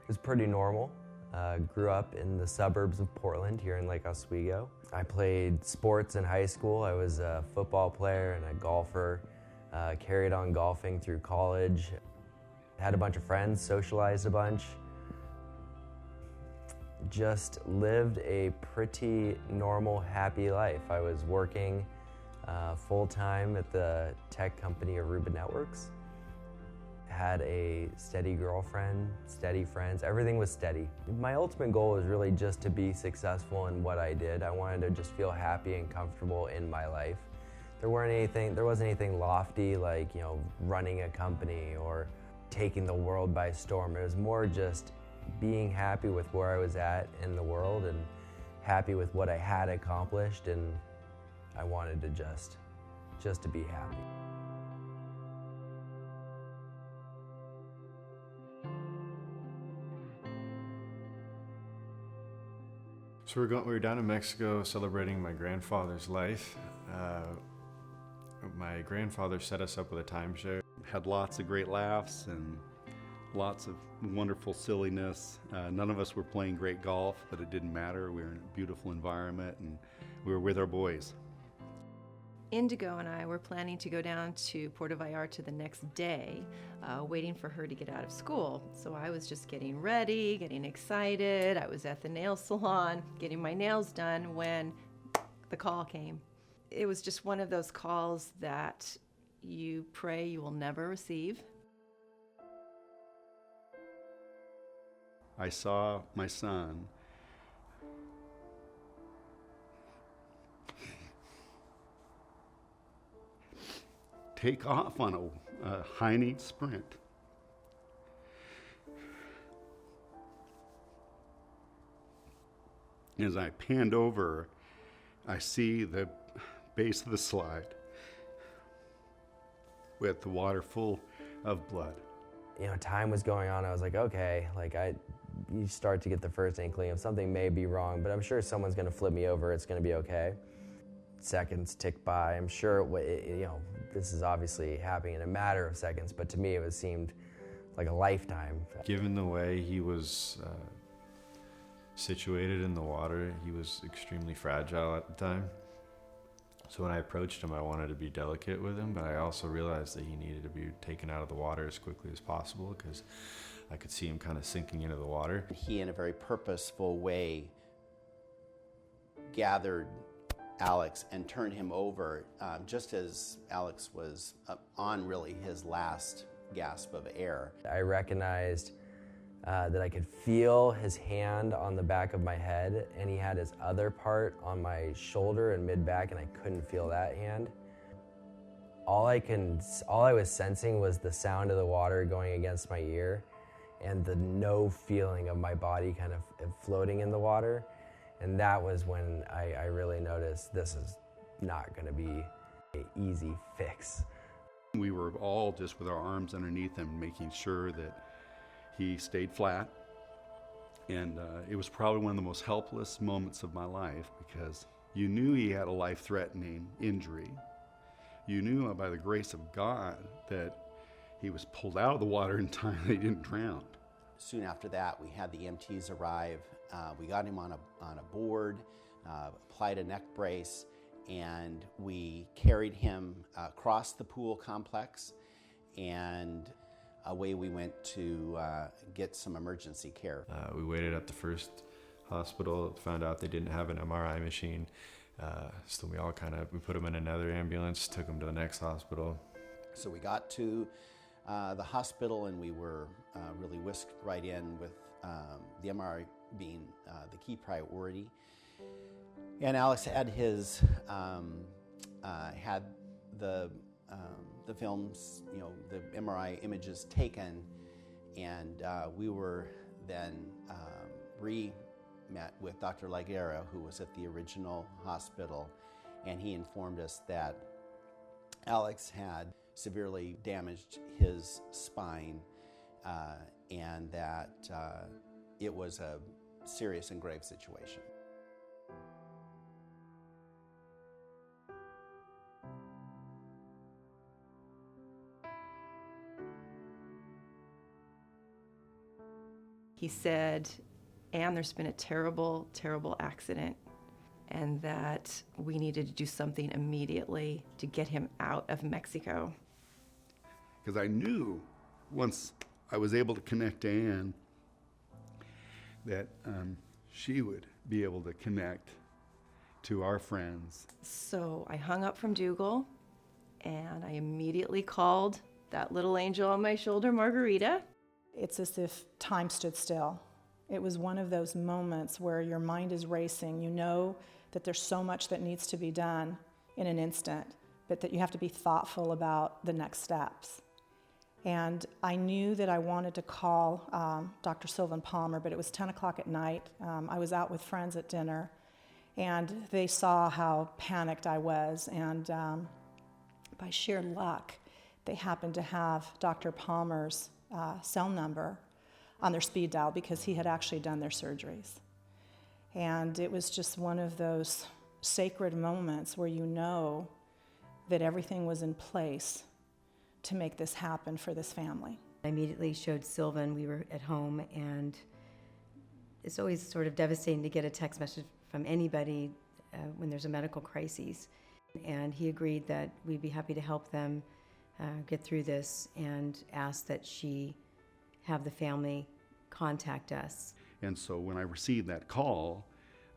was pretty normal. Grew up in the suburbs of Portland here in Lake Oswego. I played sports in high school. I was a football player and a golfer. Carried on golfing through college. Had a bunch of friends, socialized a bunch. Just lived a pretty normal, happy life. I was working full-time at the tech company Aruba Networks. Had a steady girlfriend, steady friends, everything was steady. My ultimate goal was really just to be successful in what I did. I wanted to just feel happy and comfortable in my life. There wasn't anything lofty like, running a company or taking the world by storm. It was more just being happy with where I was at in the world and happy with what I had accomplished, and I wanted to just to be happy. So we were down in Mexico celebrating my grandfather's life. My grandfather set us up with a timeshare. Had lots of great laughs and lots of wonderful silliness. None of us were playing great golf, but it didn't matter. We were in a beautiful environment and we were with our boys. Indigo and I were planning to go down to Puerto Vallarta the next day, waiting for her to get out of school. So I was just getting ready, getting excited. I was at the nail salon, getting my nails done when the call came. It was just one of those calls that you pray you will never receive. I saw my son take off on a high-knee sprint. As I panned over, I see the base of the slide with the water full of blood. Time was going on. I was like, okay, you start to get the first inkling of something may be wrong, but I'm sure someone's going to flip me over. It's going to be okay. Seconds tick by. I'm sure this is obviously happening in a matter of seconds, but to me it seemed like a lifetime. Given the way he was situated in the water, he was extremely fragile at the time. So when I approached him, I wanted to be delicate with him, but I also realized that he needed to be taken out of the water as quickly as possible because I could see him kind of sinking into the water. He, in a very purposeful way, gathered Alex and turned him over just as Alex was on really his last gasp of air. I recognized that I could feel his hand on the back of my head, and he had his other part on my shoulder and mid-back, and I couldn't feel that hand. All I was sensing was the sound of the water going against my ear and the no feeling of my body kind of floating in the water. And that was when I really noticed this is not going to be an easy fix. We were all just with our arms underneath him, making sure that he stayed flat. And it was probably one of the most helpless moments of my life because you knew he had a life-threatening injury. You knew by the grace of God that he was pulled out of the water in time that he didn't drown. Soon after that, we had the EMTs arrive. We got him on a board, applied a neck brace, and we carried him across the pool complex, and away we went to get some emergency care. We waited at the first hospital, found out they didn't have an MRI machine, so we put him in another ambulance, took him to the next hospital. So we got to the hospital, and we were really whisked right in with the MRI being the key priority. And Alex had his had the films, the MRI images taken, and we were then met with Dr. Laguerra, who was at the original hospital, and he informed us that Alex had severely damaged his spine and that it was a serious and grave situation. He said, "Ann, there's been a terrible, terrible accident, and that we needed to do something immediately to get him out of Mexico." Because I knew once I was able to connect to Ann that she would be able to connect to our friends. So I hung up from Dougal, and I immediately called that little angel on my shoulder, Margarita. It's as if time stood still. It was one of those moments where your mind is racing. You know that there's so much that needs to be done in an instant, but that you have to be thoughtful about the next steps. And I knew that I wanted to call Dr. Sylvan Palmer, but it was 10 o'clock at night. I was out with friends at dinner, and they saw how panicked I was. And by sheer luck, they happened to have Dr. Palmer's cell number on their speed dial because he had actually done their surgeries. And it was just one of those sacred moments where you know that everything was in place to make this happen for this family. I immediately showed Sylvan. We were at home, and it's always sort of devastating to get a text message from anybody when there's a medical crisis. And he agreed that we'd be happy to help them get through this, and asked that she have the family contact us. And so when I received that call,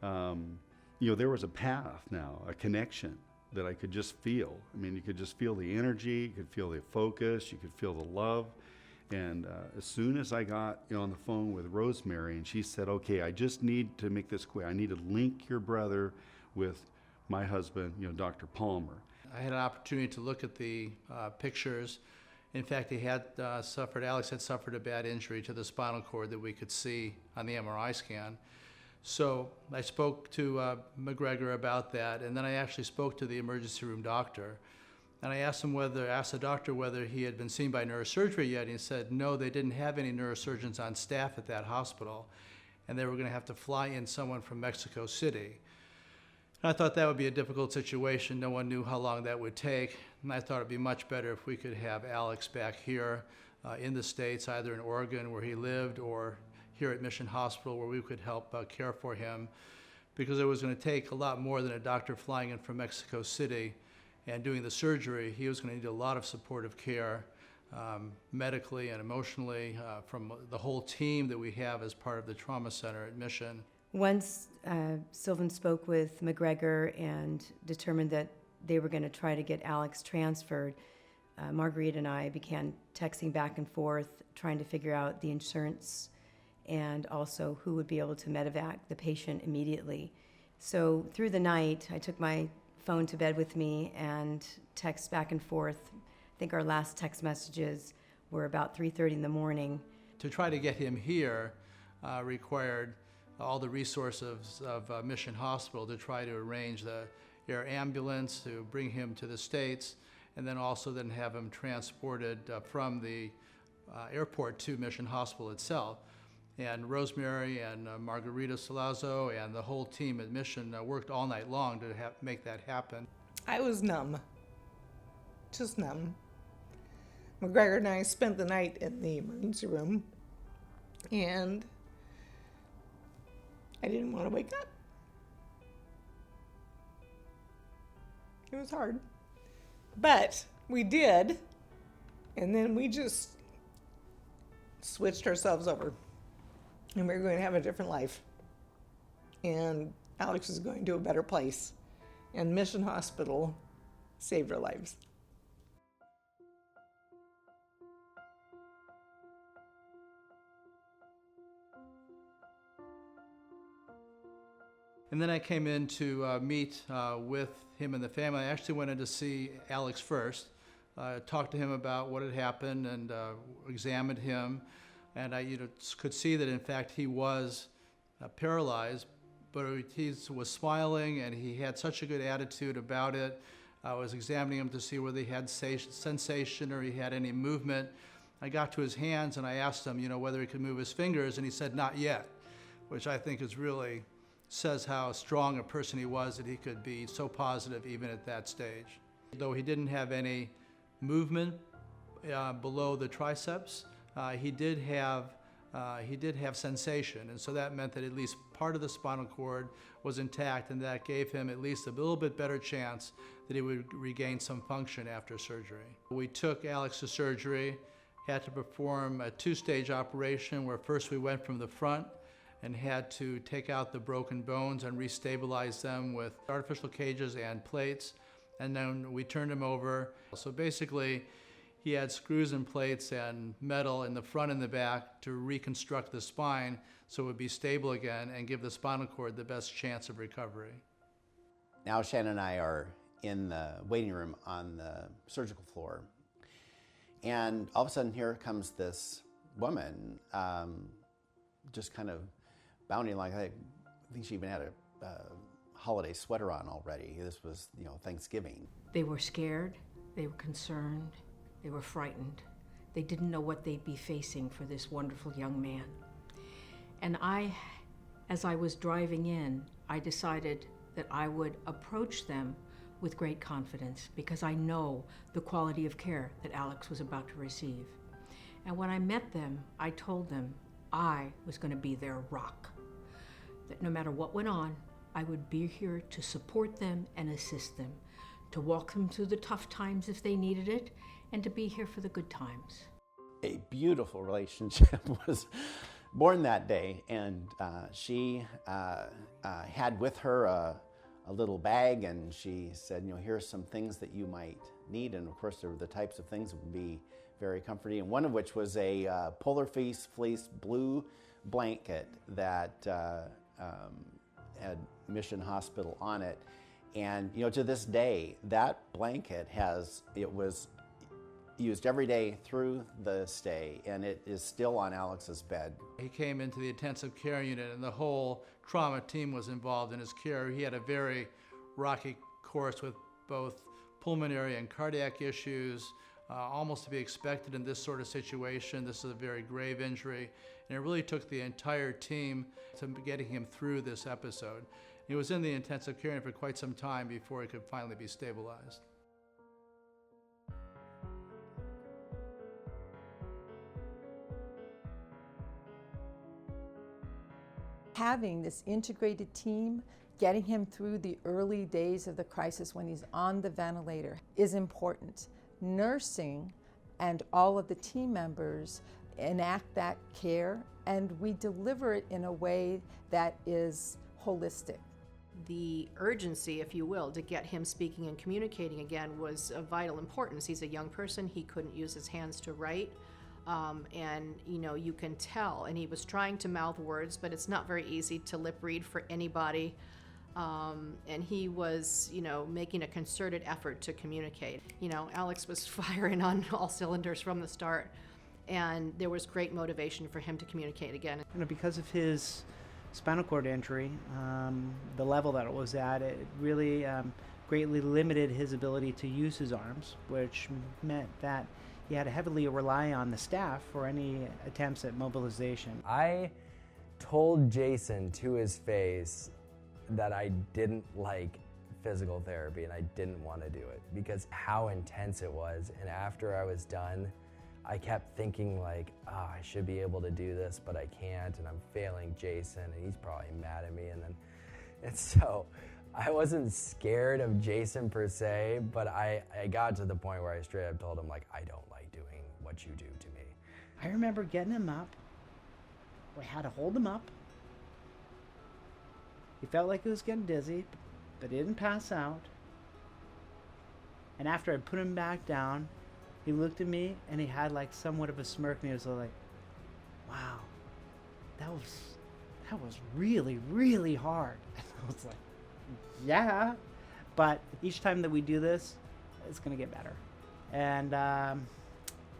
there was a path now, a connection that I could just feel. I mean, you could just feel the energy, you could feel the focus, you could feel the love. And as soon as I got on the phone with Rosemary, and she said, "Okay, I just need to make this quick. I need to link your brother with my husband, Dr. Palmer." I had an opportunity to look at the pictures. In fact, Alex had suffered a bad injury to the spinal cord that we could see on the MRI scan. So I spoke to McGregor about that, and then I actually spoke to the emergency room doctor. And I asked the doctor whether he had been seen by neurosurgery yet, and he said no, they didn't have any neurosurgeons on staff at that hospital, and they were going to have to fly in someone from Mexico City. And I thought that would be a difficult situation. No one knew how long that would take, and I thought it'd be much better if we could have Alex back here in the States, either in Oregon where he lived, or here at Mission Hospital where we could help care for him, because it was going to take a lot more than a doctor flying in from Mexico City and doing the surgery. He was going to need a lot of supportive care, medically and emotionally, from the whole team that we have as part of the trauma center at Mission. Once Sylvan spoke with McGregor and determined that they were going to try to get Alex transferred, Marguerite and I began texting back and forth, trying to figure out the insurance and also who would be able to medevac the patient immediately. So through the night, I took my phone to bed with me and text back and forth. I think our last text messages were about 3:30 in the morning. To try to get him here required all the resources of Mission Hospital to try to arrange the air ambulance to bring him to the States, and then also have him transported from the airport to Mission Hospital itself. And Rosemary and Margarita Salazzo and the whole team at Mission worked all night long to make that happen. I was numb, just numb. McGregor and I spent the night in the emergency room, and I didn't want to wake up. It was hard, but we did, and then we just switched ourselves over. And we were going to have a different life. And Alex was going to a better place. And Mission Hospital saved our lives. And then I came in to meet with him and the family. I actually went in to see Alex first, talked to him about what had happened, and examined him. And I could see that, in fact, he was paralyzed, but he was smiling, and he had such a good attitude about it. I was examining him to see whether he had sensation or he had any movement. I got to his hands, and I asked him, whether he could move his fingers, and he said, "Not yet," which I think really says how strong a person he was, that he could be so positive even at that stage. Though he didn't have any movement below the triceps, he did have he did have sensation, and so that meant that at least part of the spinal cord was intact, and that gave him at least a little bit better chance that he would regain some function after surgery. We took Alex to surgery, had to perform a 2-stage operation where first we went from the front and had to take out the broken bones and restabilize them with artificial cages and plates, and then we turned him over. So basically, he had screws and plates and metal in the front and the back to reconstruct the spine so it would be stable again and give the spinal cord the best chance of recovery. Now Shannon and I are in the waiting room on the surgical floor, and all of a sudden here comes this woman, just kind of bounding like, I think she even had a holiday sweater on already. This was, Thanksgiving. They were scared, they were concerned, they were frightened. They didn't know what they'd be facing for this wonderful young man. And as I was driving in, I decided that I would approach them with great confidence because I know the quality of care that Alex was about to receive. And when I met them, I told them I was going to be their rock. That no matter what went on, I would be here to support them and assist them, to walk them through the tough times if they needed it, and to be here for the good times. A beautiful relationship was born that day, and she had with her a little bag, and she said, here are some things that you might need, and of course there were the types of things that would be very comforting, and one of which was a polar fleece blue blanket that had Mission Hospital on it. And to this day, that blanket was used every day through the stay, and it is still on Alex's bed. He came into the intensive care unit, and the whole trauma team was involved in his care. He had a very rocky course with both pulmonary and cardiac issues, almost to be expected in this sort of situation. This is a very grave injury, and it really took the entire team to getting him through this episode. He was in the intensive care unit for quite some time before he could finally be stabilized. Having this integrated team, getting him through the early days of the crisis when he's on the ventilator is important. Nursing and all of the team members enact that care, and we deliver it in a way that is holistic. The urgency, if you will, to get him speaking and communicating again was of vital importance. He's a young person, he couldn't use his hands to write. And you can tell, and he was trying to mouth words, but it's not very easy to lip read for anybody. And he was, making a concerted effort to communicate. Alex was firing on all cylinders from the start, and there was great motivation for him to communicate again. Because of his spinal cord injury, the level that it was at, it really greatly limited his ability to use his arms, which meant that he had to heavily rely on the staff for any attempts at mobilization. I told Jason to his face that I didn't like physical therapy and I didn't want to do it because how intense it was. And after I was done, I kept thinking like, I should be able to do this, but I can't, and I'm failing Jason, and he's probably mad at me. And so I wasn't scared of Jason per se, but I got to the point where I straight up told him, like, I don't like doing what you do to me. I remember getting him up. We had to hold him up. He felt like he was getting dizzy, but he didn't pass out. And after I put him back down, he looked at me and he had like somewhat of a smirk, and he was like, wow, that was really, really hard. And I was like, yeah, but each time that we do this, it's gonna get better. And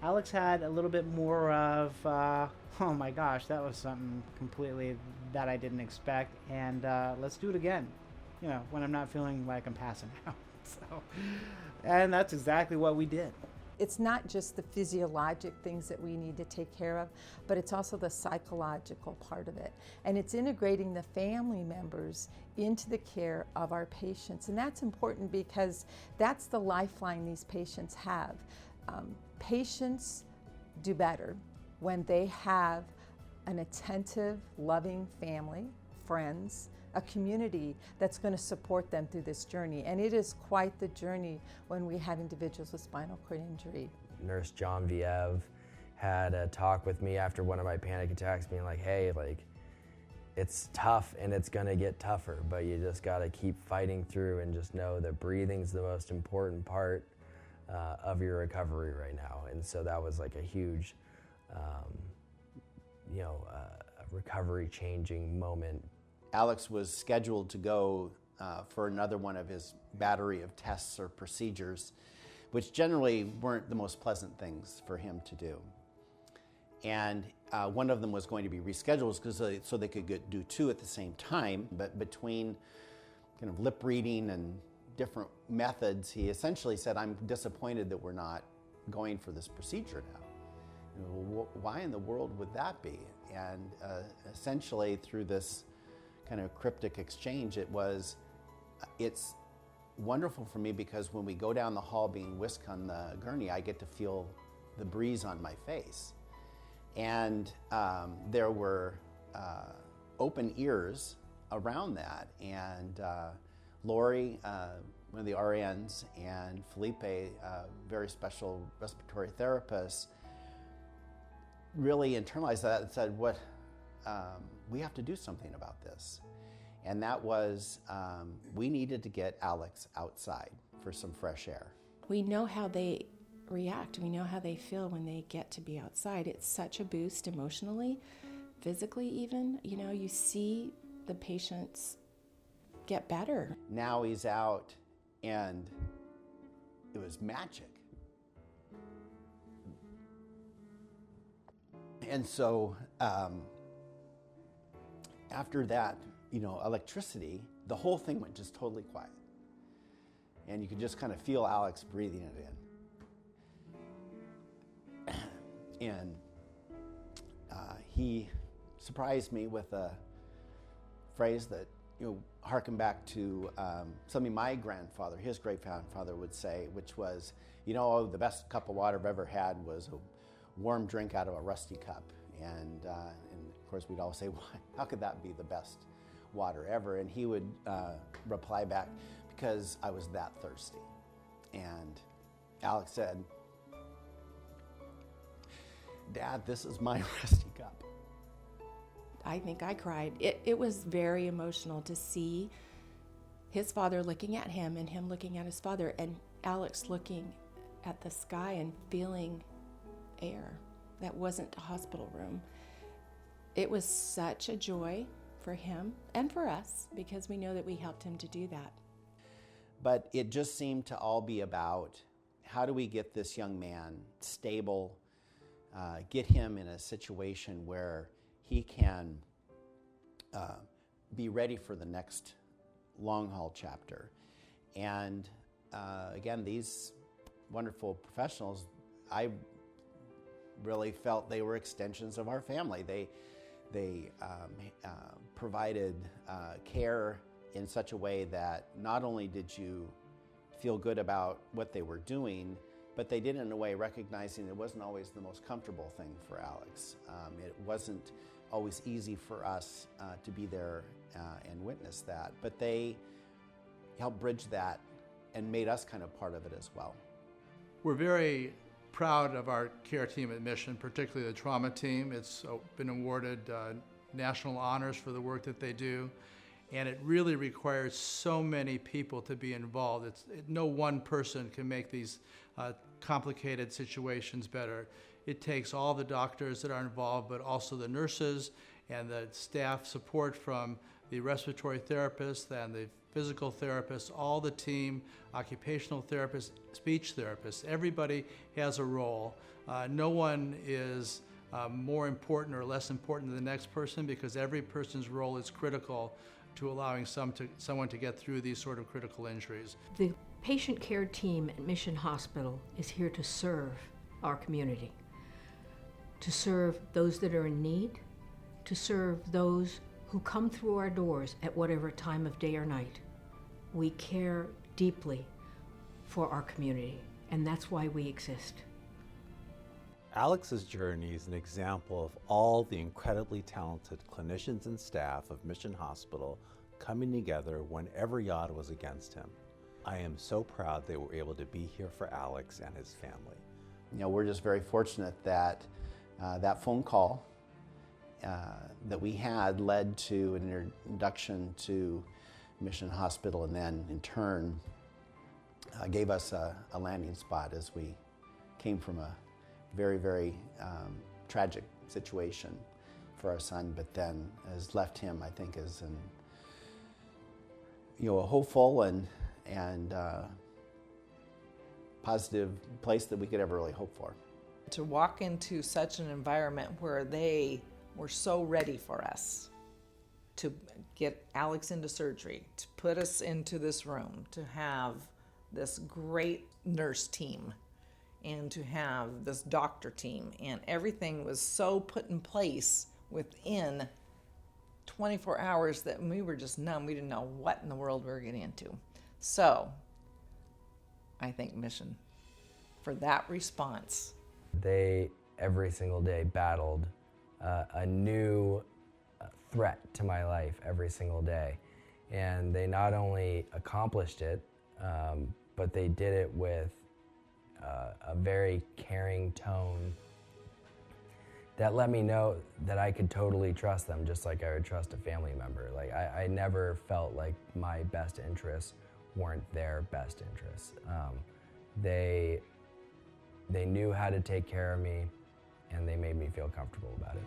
Alex had a little bit more of, oh my gosh, that was something completely that I didn't expect, and let's do it again, when I'm not feeling like I'm passing out. So, and that's exactly what we did. It's not just the physiologic things that we need to take care of, but it's also the psychological part of it. And it's integrating the family members into the care of our patients. And that's important because that's the lifeline these patients have. Patients do better when they have an attentive, loving family, friends, a community that's going to support them through this journey. And it is quite the journey when we have individuals with spinal cord injury. Nurse John Viev had a talk with me after one of my panic attacks, being like, hey, like, it's tough and it's gonna get tougher, but you just gotta keep fighting through and just know that breathing's the most important part of your recovery right now. And so that was like a huge, recovery changing moment. Alex was scheduled to go for another one of his battery of tests or procedures, which generally weren't the most pleasant things for him to do. And one of them was going to be rescheduled so they could do two at the same time. But between kind of lip reading and different methods, he essentially said, I'm disappointed that we're not going for this procedure now. Why in the world would that be? And essentially through this kind of cryptic exchange, it's wonderful for me because when we go down the hall being whisked on the gurney, I get to feel the breeze on my face. And there were open ears around that. And Lori, one of the RNs, and Felipe, a very special respiratory therapist, really internalized that and said, we have to do something about this. And that was, we needed to get Alex outside for some fresh air. We know how they react. We know how they feel when they get to be outside. It's such a boost emotionally, physically even. You know, you see the patients get better. Now he's out and it was magic. And so after that, electricity, the whole thing went just totally quiet. And you could just kind of feel Alex breathing it in. And he surprised me with a phrase that, harkened back to something my grandfather, his great-grandfather would say, which was, the best cup of water I've ever had was a warm drink out of a rusty cup. And of course, we'd all say, well, how could that be the best water ever? And he would reply back, because I was that thirsty. And Alex said, Dad, this is my rusty cup. I think I cried. It was very emotional to see his father looking at him and him looking at his father, and Alex looking at the sky and feeling air that wasn't a hospital room. It was such a joy for him and for us because we know that we helped him to do that. But it just seemed to all be about how do we get this young man stable, get him in a situation where he can be ready for the next long haul chapter. And again, these wonderful professionals, I really felt they were extensions of our family. They provided care in such a way that not only did you feel good about what they were doing, but they did it in a way recognizing it wasn't always the most comfortable thing for Alex. It wasn't always easy for us to be there and witness that, but they helped bridge that and made us kind of part of it as well. We're very proud of our care team at Mission, particularly the trauma team. It's been awarded national honors for the work that they do, and it really requires so many people to be involved. No one person can make these complicated situations better. It takes all the doctors that are involved, but also the nurses and the staff support from the respiratory therapists and the physical therapists, all the team, occupational therapists, speech therapists. Everybody has a role. No one is more important or less important than the next person because every person's role is critical to allowing someone to get through these sort of critical injuries. The patient care team at Mission Hospital is here to serve our community, to serve those that are in need, to serve those who come through our doors at whatever time of day or night. We care deeply for our community, and that's why we exist. Alex's journey is an example of all the incredibly talented clinicians and staff of Mission Hospital coming together when every odd was against him. I am so proud they were able to be here for Alex and his family. You know, we're just very fortunate that that phone call that we had led to an introduction to Mission Hospital, and then in turn gave us a landing spot as we came from a very, very tragic situation for our son, but then has left him, I think, as an, a hopeful and positive place that we could ever really hope for. To walk into such an environment where they were so ready for us, to get Alex into surgery, to put us into this room, to have this great nurse team, and to have this doctor team, and everything was so put in place within 24 hours that we were just numb. We didn't know what in the world we were getting into. So I thank Mission for that response. They, every single day, battled a new threat to my life every single day. And they not only accomplished it, but they did it with a very caring tone that let me know that I could totally trust them, just like I would trust a family member. Like I never felt like my best interests weren't their best interests. They knew how to take care of me, and they made me feel comfortable about it.